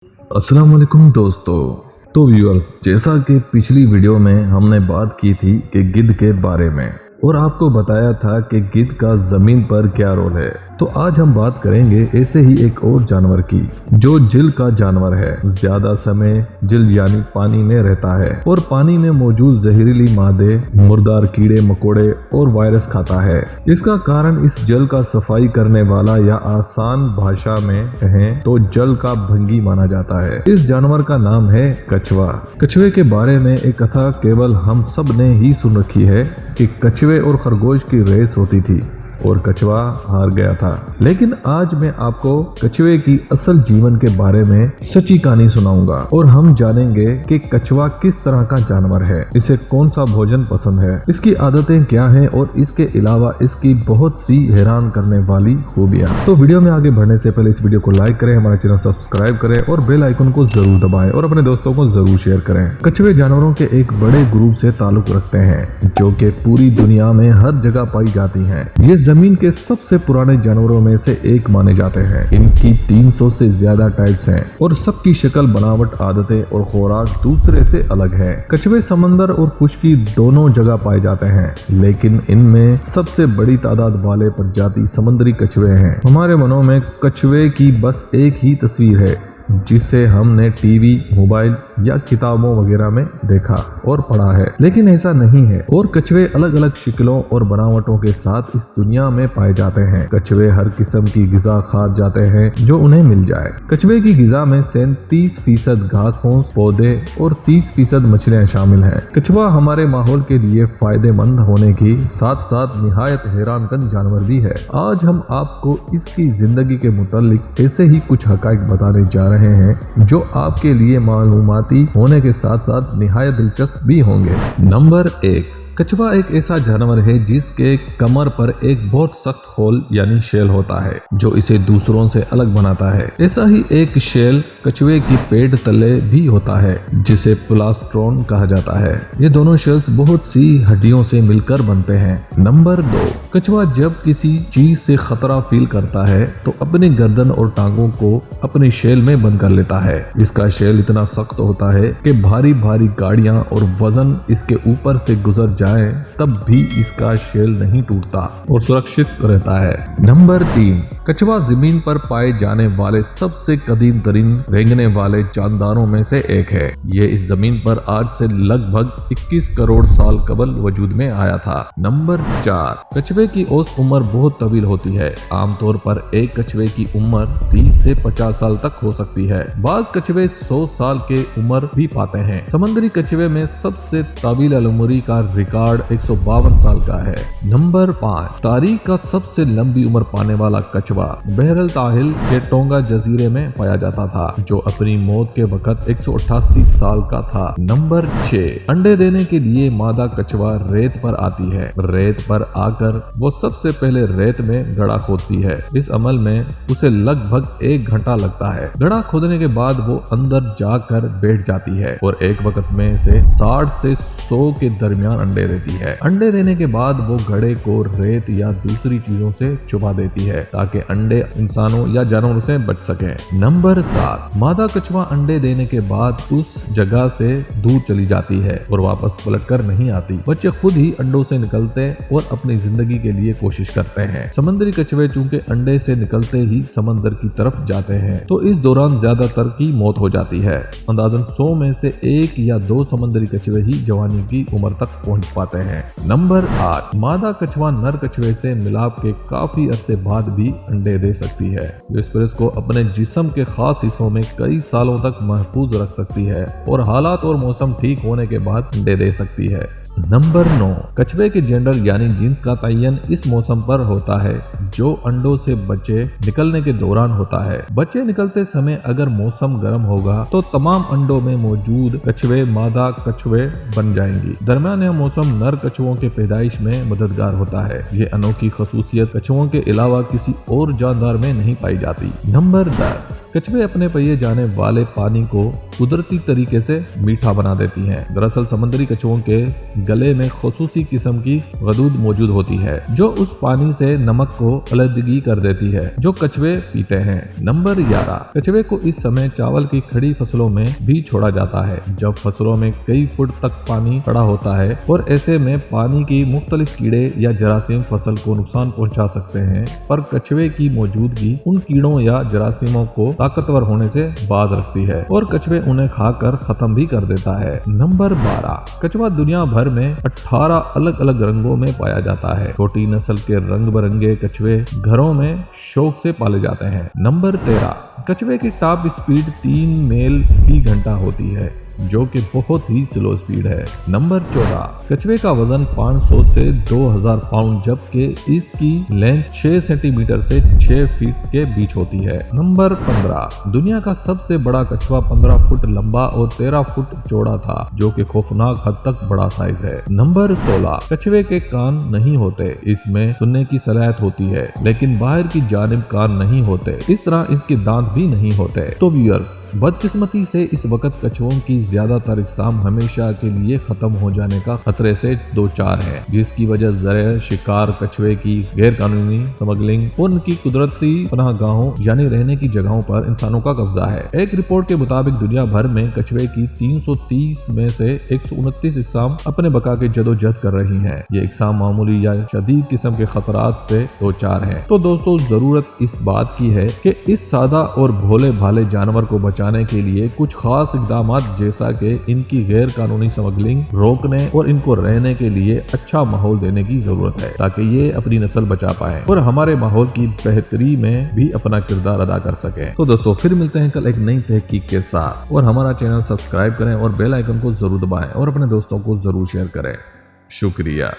अस्सलाम वालेकुम दोस्तों। तो व्यूअर्स, जैसा कि पिछली वीडियो में हमने बात की थी कि गिद्ध के बारे में और आपको बताया था कि गिद्ध का जमीन पर क्या रोल है, तो आज हम बात करेंगे ऐसे ही एक और जानवर की जो जिल का जानवर है। ज्यादा समय जिल यानी पानी में रहता है और पानी में मौजूद जहरीली मादे, मुर्दार कीड़े मकोड़े और वायरस खाता है। इसका कारण इस जल का सफाई करने वाला या आसान भाषा में कहें तो जल का भंगी माना जाता है। इस जानवर का नाम है कछुआ। कछुए के बारे में एक कथा केवल हम सब ने ही सुन रखी है कि कछुए और खरगोश की रेस होती थी और कछुआ हार गया था। लेकिन आज मैं आपको कछुए की असल जीवन के बारे में सच्ची कहानी सुनाऊंगा और हम जानेंगे कि कछुआ किस तरह का जानवर है, इसे कौन सा भोजन पसंद है, इसकी आदतें क्या हैं और इसके अलावा इसकी बहुत सी हैरान करने वाली खूबियां। तो वीडियो में आगे बढ़ने से पहले इस वीडियो को लाइक करें, हमारा चैनल सब्सक्राइब करें और बेल आइकन को जरूर दबाएं और अपने दोस्तों को जरूर शेयर करें। कछुए जानवरों के एक बड़े ग्रुप से ताल्लुक रखते हैं जो कि पूरी दुनिया में हर जगह पाई जाती हैं। ये जमीन के सबसे पुराने जानवरों में से एक माने जाते हैं। इनकी 300 से ज्यादा टाइप्स हैं और सबकी शक्ल, बनावट, आदतें और खुराक दूसरे से अलग है। कछुए समंदर और खुश्की दोनों जगह पाए जाते हैं, लेकिन इनमें सबसे बड़ी तादाद वाले प्रजाति समुद्री कछुए हैं। हमारे मनों में कछुए की बस एक ही तस्वीर है जिसे हमने टीवी, मोबाइल या किताबों वगैरह में देखा और पढ़ा है, लेकिन ऐसा नहीं है। और कछुए अलग अलग शक्लों और बनावटों के साथ इस दुनिया में पाए जाते हैं। कछुए हर किस्म की गिजा खा जाते हैं जो उन्हें मिल जाए। कछुए की गिजा में 37% घास फूस पौधे और 30% मछलियां शामिल हैं। कछुआ हमारे माहौल के लिए फायदेमंद होने की साथ साथ निहायत हैरानकुन जानवर भी है। आज हम आपको इसकी जिंदगी के मुतालिक ऐसे ही कुछ हकाइक बताने जा रहे हैं जो आपके लिए मालूमाती होने के साथ साथ निहायत दिलचस्प भी होंगे। नंबर 1, कछुआ एक ऐसा जानवर है जिसके कमर पर एक बहुत सख्त खोल यानी शेल होता है जो इसे दूसरों से अलग बनाता है। ऐसा ही एक शेल कछुए की पेट तले भी होता है जिसे प्लास्ट्रॉन कहा जाता है। ये दोनों शेल्स बहुत सी हड्डियों से मिलकर बनते हैं। नंबर 2, कछुआ जब किसी चीज से खतरा फील करता है तो अपनी गर्दन और टांगों को अपने शेल में बंद कर लेता है। इसका शेल इतना सख्त होता है कि भारी भारी गाड़ियां और वजन इसके ऊपर से गुजर जाए तब भी इसका शेल नहीं टूटता और सुरक्षित रहता है। नंबर 3, कछुआ जमीन पर पाए जाने वाले सबसे कदीम तरीन रेंगने वाले जानदारों में से एक है। ये इस जमीन पर आज से लगभग 21 करोड़ साल कबल वजूद में आया था। नंबर 4, कछुए की औसत उम्र बहुत तवील होती है। आमतौर पर एक कछुए की उम्र 30 से 50 साल तक हो सकती है। बाज कछुए 100 साल के उम्र भी पाते हैं। समुद्री कछुए में सबसे तवील उम्री का रिकॉर्ड 152 साल का है। नंबर 5, तारीख का सबसे लंबी उम्र पाने वाला कछुआ बहरल ताहिल के टोंगा जजीरे में पाया जाता था जो अपनी मौत के वक्त 188 साल का था। नंबर 6, अंडे देने के लिए मादा कछुआ रेत पर आती है। रेत पर आकर वो सबसे पहले रेत में गड्ढा खोदती है। इस अमल में उसे लगभग 1 घंटा लगता है। गड्ढा खोदने के बाद वो अंदर जाकर बैठ जाती है और एक वक्त में से 60 से 100 के दरमियान अंडे देती है। अंडे देने के बाद वो घड़े को रेत या दूसरी चीजों से छुपा देती है ताकि अंडे इंसानों या जानवरों से बच सके। नंबर 7, मादा कछुआ अंडे देने के बाद उस जगह से दूर चली जाती है और वापस पलट कर नहीं आती। बच्चे खुद ही अंडों से निकलते और अपनी जिंदगी के लिए कोशिश करते हैं। समुद्री कछुए चूंकि अंडे से निकलते ही समंदर की तरफ जाते हैं तो इस दौरान ज्यादातर की मौत हो जाती है। अंदाजन 100 में से 1 या 2 समुद्री कछुए ही जवानी की उम्र तक पहुंच पाते हैं। नंबर 8, मादा कछुआ नर कछुए से मिलाप के काफी अरसे बाद भी अंडे दे सकती है। जो स्पेस को अपने जिस्म के खास हिस्सों में कई सालों तक महफूज रख सकती है और हालात और मौसम ठीक होने के बाद अंडे दे सकती है। नंबर 9, कछुए के जेंडर यानी जीन्स का तयन इस मौसम पर होता है जो अंडों से बच्चे निकलने के दौरान होता है। बच्चे निकलते समय अगर मौसम गर्म होगा तो तमाम अंडों में मौजूद कछुए मादा कछुए बन जाएंगी। दरमियाना मौसम नर कछुओं के पैदाइश में मददगार होता है। ये अनोखी खसूसियत कछुओं के अलावा किसी और जानदार में नहीं पाई जाती। नंबर 10, कछुए अपने पिए जाने वाले पानी को कुदरती तरीके से मीठा बना देती हैं। दरअसल समुद्री कछुओं के गले में खसूसी किस्म की गदूद मौजूद होती है जो उस पानी से नमक को अलग कर देती है जो कछुए पीते हैं। नंबर 11, कछुए को इस समय चावल की खड़ी फसलों में भी छोड़ा जाता है जब फसलों में कई फुट तक पानी खड़ा होता है और ऐसे में पानी की मुख्तलिफ कीड़े या जरासीम फसल को नुकसान पहुंचा सकते हैं, पर कछुए की मौजूदगी उन कीड़ों या जरासीमों को ताकतवर होने से बाज रखती है और कछुए उन्हें खाकर खत्म भी कर देता है। नंबर 12, कछुआ दुनिया भर में 18 अलग अलग रंगों में पाया जाता है। छोटी नस्ल के रंग बिरंगे कछुए घरों में शौक से पाले जाते हैं। नंबर 13, कछुए की टॉप स्पीड 3 मील फी घंटा होती है जो कि बहुत ही स्लो स्पीड है। नंबर 14, कछुए का वजन 500 से 2000 पाउंड जबकि इसकी लेंथ 6 सेंटीमीटर से 6 फीट के बीच होती है। नंबर 15, दुनिया का सबसे बड़ा कछुआ 15 फुट लंबा और 13 फुट चौड़ा था जो कि खौफनाक हद तक बड़ा साइज है। नंबर 16, कछुए के कान नहीं होते, इसमें सुनने की सलाहियत होती है लेकिन बाहर की जानिब कान नहीं होते, इस तरह इसके दांत भी नहीं होते। तो व्यूअर्स, बदकिस्मती से इस वक्त कछुओं की ज्यादातर इकसाम हमेशा के लिए खत्म हो जाने का खतरे से दो चार है, जिसकी वजह ज़राए शिकार, कछुए की गैर कानूनी स्मगलिंग और उनकी कुदरती पनाहगाहों यानी रहने की जगहों पर इंसानों का कब्जा है। एक रिपोर्ट के मुताबिक दुनिया भर में कछुए की 330 में से 129 इकसाम अपने बका की जदोजहद कर रही हैं। ये इकसाम मामूली या शदीद किस्म के खतरात से दो चार हैं। तो दोस्तों, जरूरत इस बात की है कि इस सादा और भोले भाले जानवर को बचाने के लिए कुछ खास इकदाम जैसा कि इनकी गैर कानूनी स्मगलिंग रोकने और इनको रहने के लिए अच्छा माहौल देने की जरूरत है ताकि ये अपनी नस्ल बचा पाए और हमारे माहौल की बेहतरी में भी अपना किरदार अदा कर सके। तो दोस्तों, फिर मिलते हैं कल एक नई तहकीक के साथ और हमारा चैनल सब्सक्राइब करें और बेल आइकन को जरूर दबाएं और अपने दोस्तों को जरूर शेयर करें। शुक्रिया।